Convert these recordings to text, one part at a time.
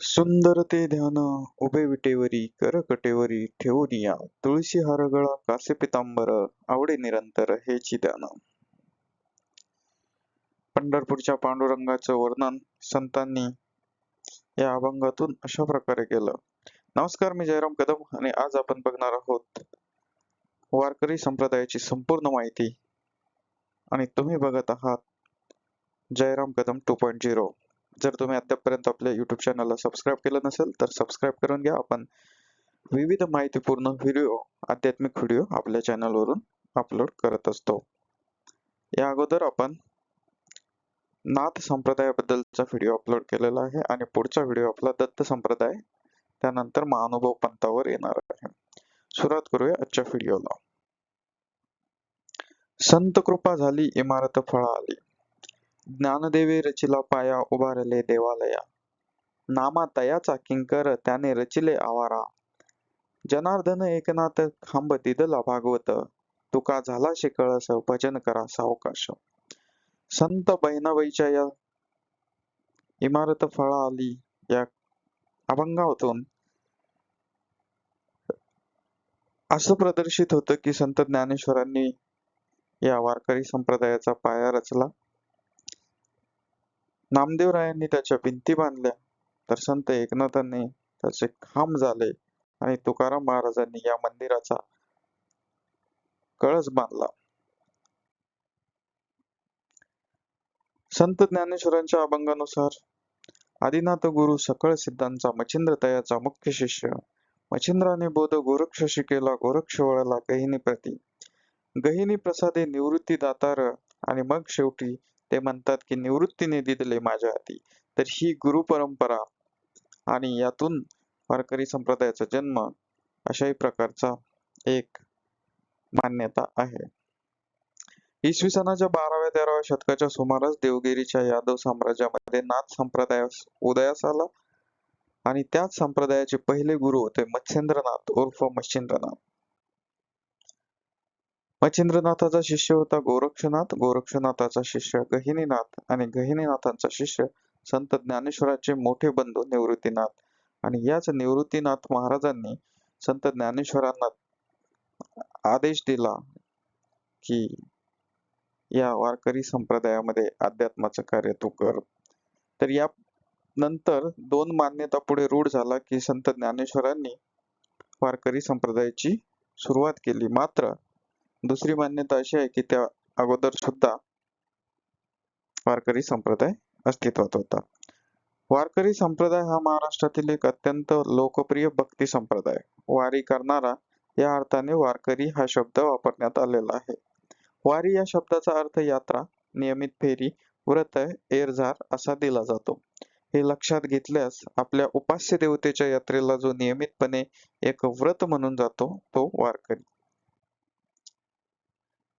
सुंदर ते ध्यान उभे विटेवरी करकटेवरी ठेवूनिया तुळशी हारगळा कासे पितांबर आवडे निरंतर हेची ध्यान. पंढरपूरच्या पांडुरंगाचं वर्णन संतांनी या अभंगातून अशा प्रकारे केलं. नमस्कार, मी जयराम कदम आणि आज आपण बघणार आहोत वारकरी संप्रदायाची संपूर्ण माहिती आणि तुम्ही बघत आहात जयराम कदम 2.0. जर तुम्ही आतापर्यंत आपल्या युट्यूब चॅनलला सबस्क्राईब केलं नसेल तर सबस्क्राईब करून घ्या. आपण विविध माहितीपूर्ण व्हिडिओ, आध्यात्मिक व्हिडिओ आपल्या चॅनलवरून अपलोड करत असतो. या अगोदर आपण नाथ संप्रदायाबद्दलचा व्हिडिओ अपलोड केलेला आहे आणि पुढचा व्हिडिओ आपला दत्त संप्रदाय, त्यानंतर महानुभव पंथावर येणार आहे. सुरुवात करूया आजच्या व्हिडिओला. संत कृपा झाली इमारत फळाली, ज्ञानदेवे रचिला पाया उभारले देवालया, नामा तयाचा किंकर त्याने रचिले आवारा, जनार्दन एकनाथ खांब दिदला भागवत, तुका झाला शिकळस भजन करा सावकाश. संत बहिणाबाईच्या या इमारत फळा आली या अभंगातून असं प्रदर्शित होतं की संत ज्ञानेश्वरांनी या वारकरी संप्रदायाचा पाया रचला. नामदेवरायांनी त्याच्या भिंती बांधल्या, तर संत एकनाथांनी त्याचे खांब झाले आणि तुकाराम महाराजांनी या मंदिराचा कळस बांधला. संत ज्ञानेश्वरांच्या अभंगानुसार आदिनाथ गुरु सकळ सिद्धांचा मच्छिंद्र तयाचा मुख्य शिष्य, मच्छिंद्राने बोध गोरक्ष शिकेला गोरक्ष वळला गहिनी प्रती, गहिनी प्रसादे निवृत्ती दातार, आणि मग शेवटी ते म्हणतात की निवृत्तीने दिदले माझ्या हाती. तर ही गुरु परंपरा आणि यातून वारकरी संप्रदायाचा जन्म अशाही प्रकारचा एक मान्यता आहे. इसवी सनाच्या 12व्या-13व्या शतकाच्या सुमारास देवगिरीच्या यादव साम्राज्यामध्ये नाथ संप्रदाय उदयास आला आणि त्याच संप्रदायाचे पहिले गुरु होते मच्छिंद्रनाथ उर्फ मच्छिंद्रनाथ. मच्छिंद्रनाथाचा शिष्य होता गोरक्षनाथ, गोरक्षनाथाचा शिष्य गहिनीनाथ आणि गहिनीनाथांचा शिष्य संत ज्ञानेश्वरांचे मोठे बंधू निवृत्तीनाथ. आणि याच निवृत्तीनाथ महाराजांनी संत ज्ञानेश्वरांना आदेश दिला की या वारकरी संप्रदायामध्ये अध्यात्माचं कार्य तू कर. तर या नंतर दोन मान्यता पुढे रूढ झाला की संत ज्ञानेश्वरांनी वारकरी संप्रदायाची सुरुवात केली. मात्र दुसरी मान्यता अशी आहे की त्या अगोदर सुद्धा वारकरी संप्रदाय अस्तित्वात होता. वारकरी संप्रदाय हा महाराष्ट्रातील एक अत्यंत लोकप्रिय भक्ती संप्रदाय. वारी करणारा या अर्थाने वारकरी हा शब्द वापरण्यात आलेला आहे. वारी या शब्दाचा अर्थ यात्रा, नियमित फेरी, व्रत, एरझार असा दिला जातो. हे लक्षात घेतल्यास आपल्या उपास्य देवतेच्या यात्रेला जो नियमितपणे एक व्रत म्हणून जातो तो वारकरी.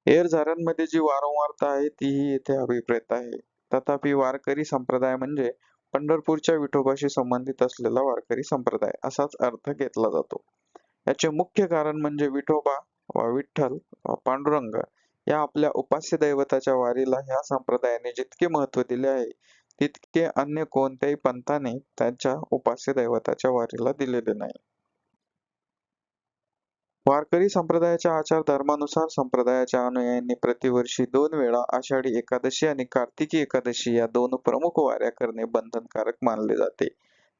एरझारांमध्ये जी वारंवारता आहे तीही येथे अभिप्रेत आहे. तथापि वारकरी संप्रदाय म्हणजे पंढरपूरच्या विठोबाशी संबंधित असलेला वारकरी संप्रदाय असाच अर्थ घेतला जातो. याचे मुख्य कारण म्हणजे विठोबा वा विठ्ठल वा पांडुरंग या आपल्या उपास्य दैवताच्या वारीला ह्या संप्रदायाने जितके महत्त्व दिले आहे तितके अन्य कोणत्याही पंथाने त्यांच्या उपास्य दैवताच्या वारीला दिलेले नाही. वारकरी संप्रदायाच्या आचार धर्मानुसार संप्रदायाच्या अनुयायांनी प्रतिवर्षी 2 वेळा आषाढी एकादशी आणि कार्तिकी एकादशी या 2 प्रमुख वाऱ्या करणे बंधनकारक मानले जाते.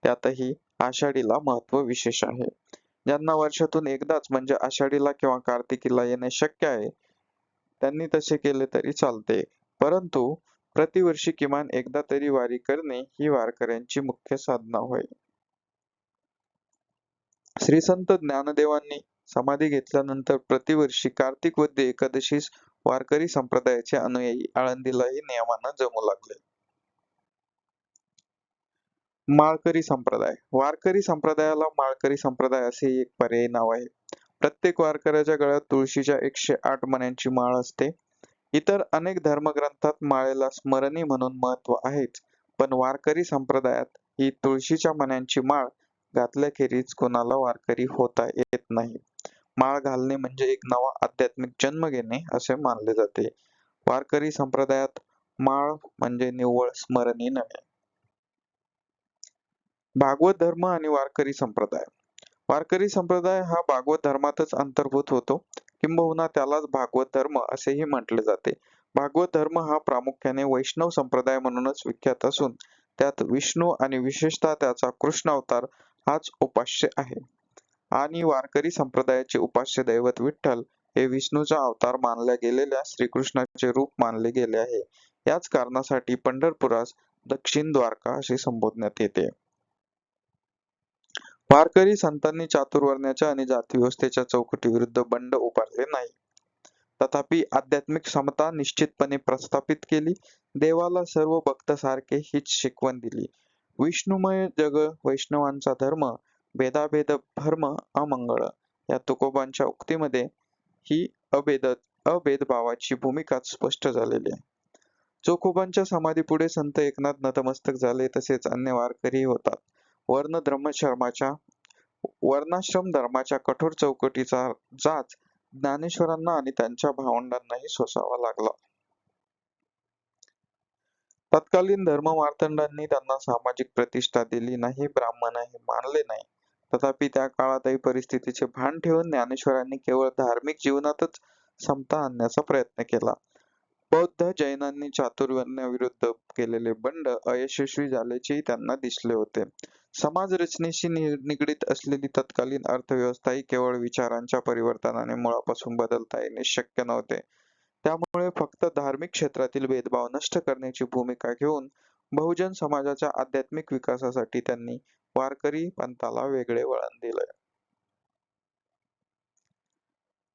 त्यातही आषाढीला महत्त्व विशेष आहे. ज्यांना वर्षातून एकदाच म्हणजे आषाढीला किंवा कार्तिकीला येणे शक्य आहे त्यांनी तसे केले तरी चालते, परंतु प्रतिवर्षी किमान एकदा तरी वारी करणे ही वारकऱ्यांची मुख्य साधना होय. श्री संत ज्ञानदेवांनी समाधी घेतल्यानंतर प्रतिवर्षी कार्तिक वद्य एकादशीस वारकरी संप्रदायाचे अनुयायी आळंदीलाही नियमानं जमू लागले. माळकरी संप्रदाय. वारकरी संप्रदायाला माळकरी संप्रदाय असे एक पर्यायी नाव आहे. प्रत्येक वारकऱ्याच्या गळ्यात तुळशीच्या 108 मण्यांची माळ असते. इतर अनेक धर्मग्रंथात माळेला स्मरणी म्हणून महत्त्व आहेच, पण वारकरी संप्रदायात ही तुळशीच्या मण्यांची माळ घातल्याखेरीज कोणाला वारकरी होता येत नाही. माळ घालणे म्हणजे एक नवा आध्यात्मिक जन्म घेणे असे मानले जाते. वारकरी संप्रदायात माळ म्हणजे निव्वळ स्मरणी नव्हे. भागवत धर्म आणि वारकरी संप्रदाय. वारकरी संप्रदाय हा भागवत धर्मातच अंतर्भूत होतो, किंबहुना त्यालाच भागवत धर्म असेही म्हटले जाते. भागवत धर्म हा प्रामुख्याने वैष्णव संप्रदाय म्हणूनच विख्यात असून त्यात विष्णू आणि विशेषतः त्याचा कृष्ण अवतार हाच उपास्य आहे. आणि वारकरी संप्रदायाचे उपास्य दैवत विठ्ठल हे विष्णूचा अवतार मानल्या गेलेल्या श्रीकृष्णाचे रूप मानले गेले आहे. याच कारणासाठी पंढरपुरास दक्षिण द्वारका असे संबोधण्यात येते. वारकरी संतांनी चातुर्वर्ण्याच्या आणि जातीव्यवस्थेच्या चौकटीविरुद्ध बंड उभारले नाही. तथापि आध्यात्मिक समता निश्चितपणे प्रस्थापित केली. देवाला सर्व भक्त सारखे हीच शिकवण दिली. विष्णुमय जग वैष्णवांचा धर्म, भेदाभेद भर्म अमंगळ या तुकोबांच्या उक्तीमध्ये ही अभेदभावाची भूमिकाच स्पष्ट झालेली आहे. चोखोबांच्या समाधीपुढे संत एकनाथ नतमस्तक झाले, तसेच अन्य वारकरी होतात. वर्णाश्रम धर्माच्या कठोर चौकटीचा जाच ज्ञानेश्वरांना आणि त्यांच्या भावंडांनाही सोसावा लागला. तत्कालीन धर्ममार्तंडांनी त्यांना सामाजिक प्रतिष्ठा दिली नाही, ब्राह्मणही मानले नाही. तथापि त्या काळातही परिस्थितीचे भान ठेवून ज्ञानेश्वरांनी केवळ धार्मिक जीवनातच समता आणण्याचा प्रयत्न केला. बौद्ध जैनांनी चातुर्वर्ण्याविरुद्ध केलेले बंड अयशस्वी झाल्याचेही त्यांना दिसले होते. समाज रचनेशी निगडीत असलेली तत्कालीन अर्थव्यवस्थाही केवळ विचारांच्या परिवर्तनाने मुळापासून बदलता येणे शक्य नव्हते. त्यामुळे फक्त धार्मिक क्षेत्रातील भेदभाव नष्ट करण्याची भूमिका घेऊन बहुजन समाजाच्या आध्यात्मिक विकासासाठी त्यांनी वारकरी पंथाला वेगळे वळण दिले.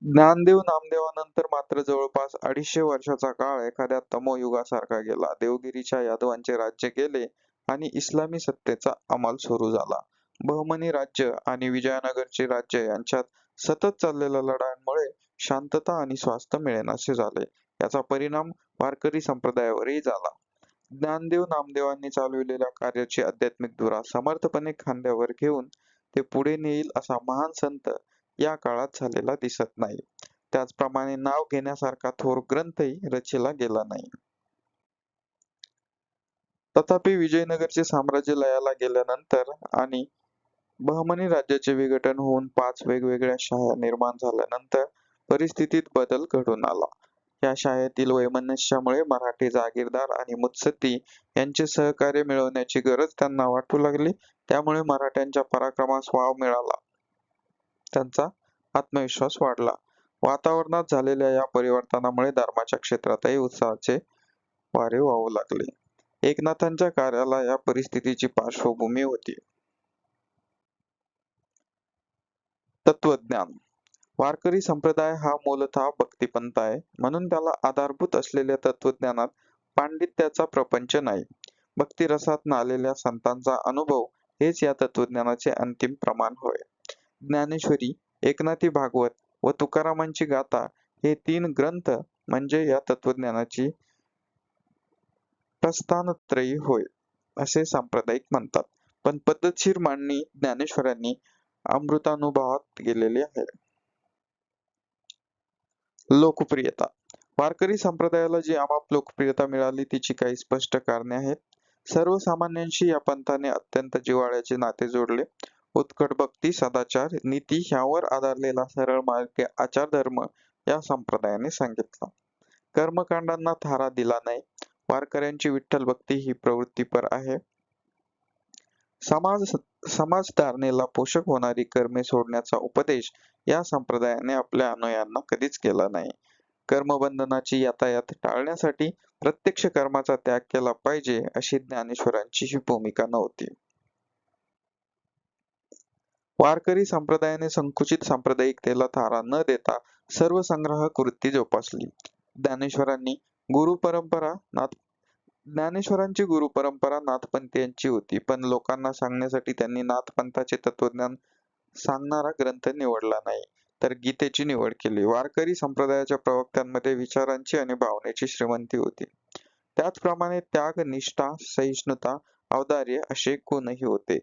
ज्ञानदेव नामदेवानंतर मात्र जवळपास 250 वर्षाचा काळ एखाद्या तमोयुगासारखा गेला. देवगिरीच्या यादवांचे राज्य गेले आणि इस्लामी सत्तेचा अंमल सुरू झाला. बहमनी राज्य आणि विजयनगरचे राज्य यांच्यात सतत चाललेल्या लढाईमुळे शांतता आणि स्वास्थ्य मिळेनासे झाले. याचा परिणाम वारकरी संप्रदायावरही झाला. ज्ञानदेव नामदेवांनी चालविलेल्या कार्याची आध्यात्मिक धुरा समर्थपणे खांद्यावर घेऊन ते पुढे नेईल असा महान संत या काळात झालेला दिसत नाही. त्याचप्रमाणे नाव घेण्यासारखा थोर ग्रंथही रचिला गेला नाही. तथापि विजयनगरचे साम्राज्य लयाला गेल्यानंतर आणि बहमनी राज्याचे विघटन होऊन 5 वेगवेगळ्या शाह्या निर्माण झाल्यानंतर परिस्थितीत बदल घडून आला. या शाह्यातील वैमनस्यामुळे मराठी जागीरदार आणि मुत्सद्दी यांचे सहकार्य मिळवण्याची गरज त्यांना वाटू लागली. त्यामुळे मराठ्यांच्या पराक्रमास वाव मिळाला. त्यांचा आत्मविश्वास वाढला. वातावरणात झालेल्या या परिवर्तनामुळे धर्माच्या क्षेत्रातही उत्साहाचे वारे वाहू लागले. एकनाथांच्या कार्याला या परिस्थितीची पार्श्वभूमी होती. तत्वज्ञान. वारकरी संप्रदाय हा मूलतः भक्तिपंथ आहे, म्हणून त्याला आधारभूत असलेल्या तत्वज्ञानात पांडित्याचा प्रपंच नाही. भक्तिरसात आलेल्या संतांचा अनुभव हेच या तत्वज्ञानाचे अंतिम प्रमाण होय. ज्ञानेश्वरी, एकनाथी भागवत व तुकारामांची गाथा हे 3 ग्रंथ म्हणजे या तत्वज्ञानाची प्रस्थानत्रयी होय, असे सांप्रदायिक म्हणतात. पण पद्धतशीर मांडणी ज्ञानेश्वरांनी अमृतानुभवात गेलेली आहे. लोकप्रियता. वारकरी संप्रदायाला जी अमाप लोकप्रियता मिळाली तिची काही स्पष्ट कारणे आहेत. सर्वसामान्यांशी या पंथाने अत्यंत जिव्हाळ्याचे नाते जोडले. उत्कट भक्ती, सदाचार, नीती ह्यावर आधारलेला सरळ मार्ग आचारधर्म या संप्रदायाने सांगितला. कर्मकांडांना थारा दिला नाही. वारकऱ्यांची विठ्ठल भक्ती ही प्रवृत्तीपर आहे. समाजधारणेला पोषक होणारी कर्मे सोडण्याचा उपदेश या संप्रदायाने आपल्या अनुयायांना कधीच केला नाही. कर्मबंधनाची यातायात टाळण्यासाठी प्रत्यक्ष कर्माचा त्याग केला पाहिजे अशी ज्ञानेश्वरांची ही भूमिका नव्हती. वारकरी संप्रदायाने संकुचित सांप्रदायिकतेला थारा न देता सर्वसंग्राहक वृत्ती जोपासली. ज्ञानेश्वरांची गुरुपरंपरा नाथपंथीयांची होती, पण लोकांना सांगण्यासाठी त्यांनी नाथपंथाचे तत्वज्ञान सांगणारा ग्रंथ निवडला नाही, तर गीतेची निवड केली. वारकरी संप्रदायाच्या प्रवक्त्यांमध्ये विचारांची आणि भावनेची श्रीमंती होती. त्याचप्रमाणे त्याग, निष्ठा, सहिष्णुता, औदार्य असे गुणही होते.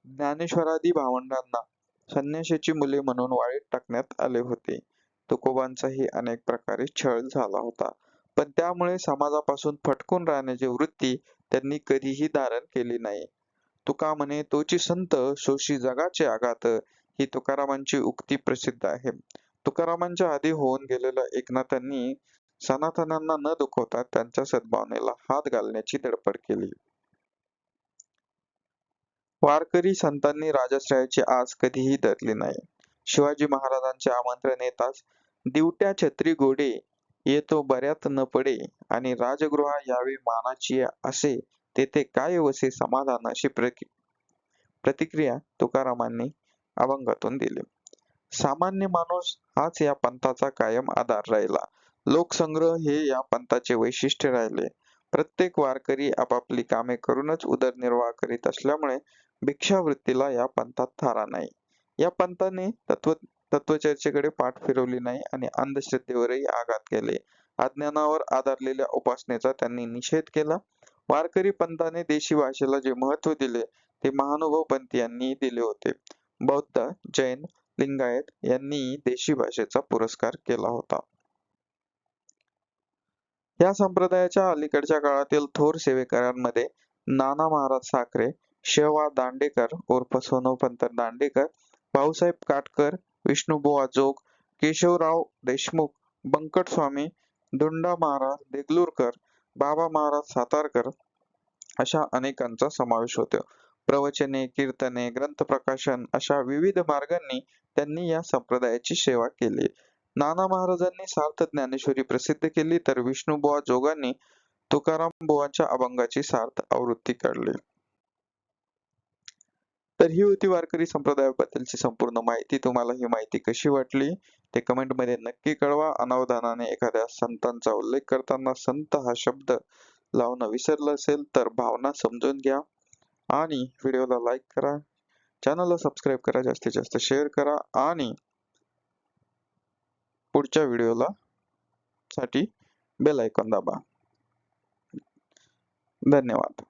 ज्ञानेश्वरादी भावंडांना संन्याशाची मुले म्हणून वाळीत टाकण्यात आले होते. तुकोबांचाही अनेक प्रकारे छळ झाला होता, पण त्यामुळे समाजापासून फटकून राहण्याची वृत्ती त्यांनी कधीही धारण केली नाही. तुका म्हणे तोची संत शोषी जगाचे आघात, ही तुकारामांची उक्ती प्रसिद्ध आहे. तुकारामांच्या आधी होऊन गेलेल्या एकनाथांनी सनातन्यांना न दुखवता त्यांच्या सद्भावनेला हात घालण्याची धडपड केली. वारकरी संतांनी राजाश्रयाची आस कधीही धरली नाही. शिवाजी महाराजांचे आमंत्रण येताच दिवट्या छत्री घोडे येतो बऱ्यात न पडे आणि राजगृहा यावी मानाची असे तेथे काय वसे समाधान अशी प्रतिक्रिया तुकारामांनी अभंगातून दिली. सामान्य माणूस हाच या पंथाचा कायम आधार राहिला. लोकसंग्रह हे या पंथाचे वैशिष्ट्य राहिले. प्रत्येक वारकरी आपापली कामे करूनच उदरनिर्वाह करीत असल्यामुळे भिक्षावृत्तीला या पंथात थारा नाही. या पंथाने तत्वचर्चेकडे पाठ फिरवली नाही आणि अंधश्रद्धेवरही आघात केले. अज्ञानावर आधारलेल्या उपासनेचा त्यांनी निषेध केला. वारकरी पंथाने देशी भाषेला जे महत्त्व दिले ते महानुभव पंथीयांनी दिले होते. बौद्ध, जैन, लिंगायत यांनी देशी भाषेचा पुरस्कार केला होता. या संप्रदायाच्या अलीकडच्या काळातील थोर सेवेकरांमध्ये नाना महाराज साखरे, शेवा दांडेकर उर्फ सोनोपंत दांडेकर, भाऊसाहेब काटकर, विष्णुबुवा जोग, केशवराव देशमुख, बंकटस्वामी, धुंडा महाराज देगलूरकर, बाबा महाराज सातारकर अशा अनेकांचा समावेश होतो. प्रवचने, कीर्तने, ग्रंथप्रकाशन अशा विविध मार्गांनी त्यांनी या संप्रदायाची सेवा केली. नाना महाराजांनी सार्थ ज्ञानेश्वरी प्रसिद्ध केली तर विष्णुबुवा जोगांनी तुकाराम बुवांच्या अभंगाची सार्थ आवृत्ती काढली. तर ही होती वारकरी संप्रदायाबद्दलची संपूर्ण माहिती. तुम्हाला ही माहिती कशी वाटली ते कमेंटमध्ये नक्की कळवा. अनावधानाने एखाद्या संतांचा उल्लेख करताना संत हा शब्द लावणं विसरलं असेल तर भावना समजून घ्या आणि व्हिडिओला लाईक करा, चॅनलला सबस्क्राईब करा, जास्तीत जास्त शेअर करा आणि पुढच्या व्हिडिओला साठी बेल आयकॉन दाबा. धन्यवाद.